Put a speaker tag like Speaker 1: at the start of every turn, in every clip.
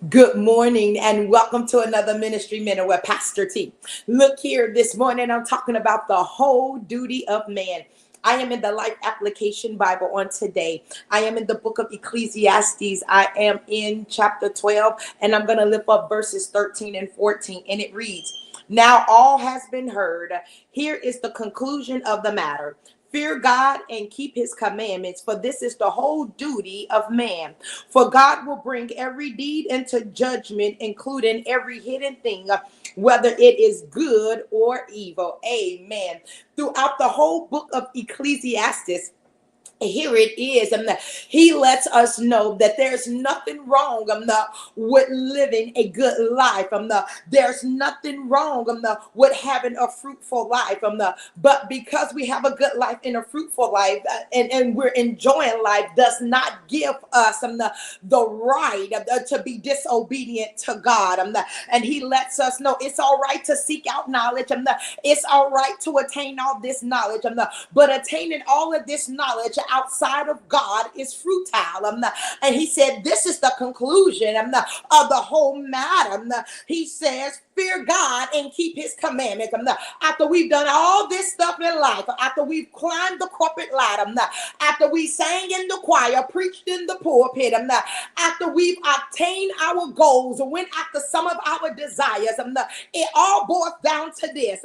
Speaker 1: Good morning and welcome to another Ministry Minute with Pastor T. Look here, this morning I'm talking about the whole duty of man. I am in the Life Application Bible on today. I am in the book of Ecclesiastes. I am in chapter 12 and I'm going to lift up verses 13 and 14, and it reads, "Now all has been heard. Here is the conclusion of the matter. Fear God and keep his commandments, for this is the whole duty of man. For God will bring every deed into judgment, including every hidden thing, whether it is good or evil." Amen. Throughout the whole book of Ecclesiastes, here it is. He lets us know that there's nothing wrong with living a good life. There's nothing wrong with having a fruitful life. But because we have a good life and a fruitful life, and we're enjoying life, does not give us the right to be disobedient to God. And he lets us know it's all right to seek out knowledge. It's all right to attain all this knowledge. But attaining all of this knowledge outside of God is futile. And he said, this is the conclusion of the whole matter. He says, fear God and keep his commandments. After we've done all this stuff in life, after we've climbed the corporate ladder, after we sang in the choir, preached in the pulpit, after we've obtained our goals, went after some of our desires, it all boils down to this: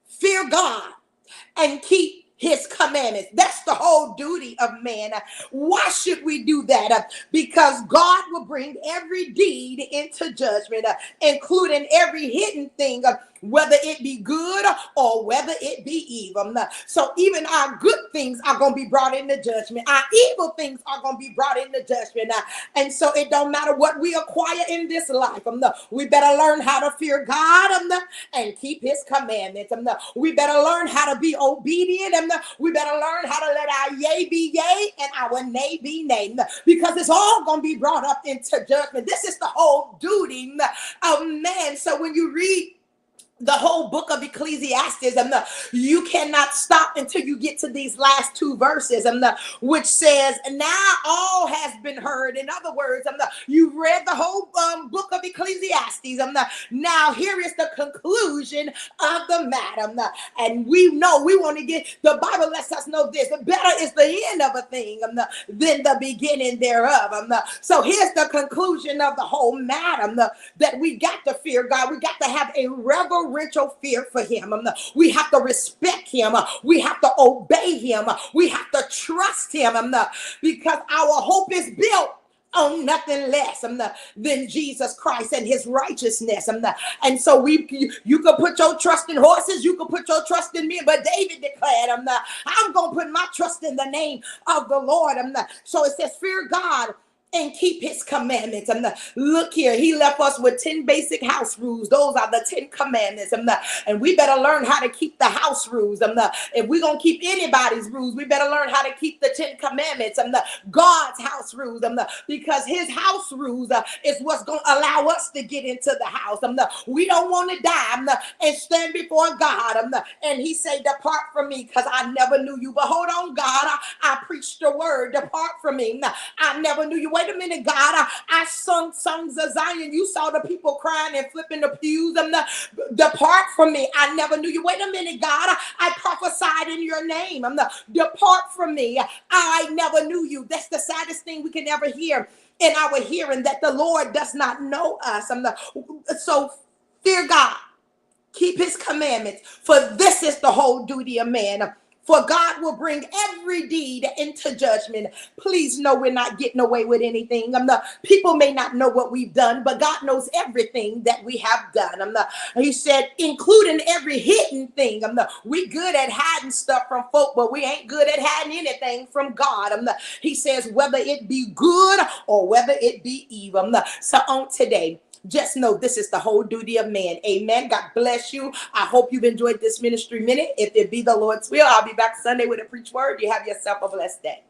Speaker 1: fear God and keep his commandments. That's the whole duty of man. Why should we do that? Because God will bring every deed into judgment, including every hidden thing, whether it be good or whether it be evil. So even our good things are going to be brought into judgment. Our evil things are going to be brought into judgment. And so it don't matter what we acquire in this life. We better learn how to fear God and keep his commandments. We better learn how to be obedient. We better learn how to let our yea be yea and our nay be nay, because it's all going to be brought up into judgment. This is the whole duty of man. So when you read the whole book of Ecclesiastes, you cannot stop until you get to these last two verses, which says, now all has been heard. In other words, you've read the whole book of Ecclesiastes. Now here is the conclusion of the matter. And we know we want to get, the Bible lets us know this: better is the end of a thing than the beginning thereof. So here's the conclusion of the whole matter, that we got to fear God. We got to have a reverential fear for him. We have to respect him. We have to obey him. We have to trust him, because our hope is built on nothing less than Jesus Christ and his righteousness. And so you can put your trust in horses, you can put your trust in me, but David declared, I'm going to put my trust in the name of the Lord. So it says, fear God and keep his commandments. Look here, he left us with 10 basic house rules. Those are the 10 commandments. And we better learn how to keep the house rules. If we're going to keep anybody's rules, we better learn how to keep the 10 commandments, God's house rules, because his house rules is what's going to allow us to get into the house. We don't want to die and stand before God. And he said, depart from me, because I never knew you. But hold on, God, I preached the word. Depart from me. I never knew you. Wait a minute, God. I sung songs of Zion. You saw the people crying and flipping the pews. Depart from me. I never knew you. Wait a minute, God. I prophesied in your name. Depart from me. I never knew you. That's the saddest thing we can ever hear in our hearing, that the Lord does not know us. So fear God. Keep his commandments, for this is the whole duty of man. For God will bring every deed into judgment. Please know we're not getting away with anything. People may not know what we've done, but God knows everything that we have done. He said, including every hidden thing. We good at hiding stuff from folk, but we ain't good at hiding anything from God. He says, whether it be good or whether it be evil. So on today, just know this is the whole duty of man. Amen. God bless you. I hope you've enjoyed this ministry minute. If it be the Lord's will, I'll be back Sunday with a preach word. You have yourself a blessed day.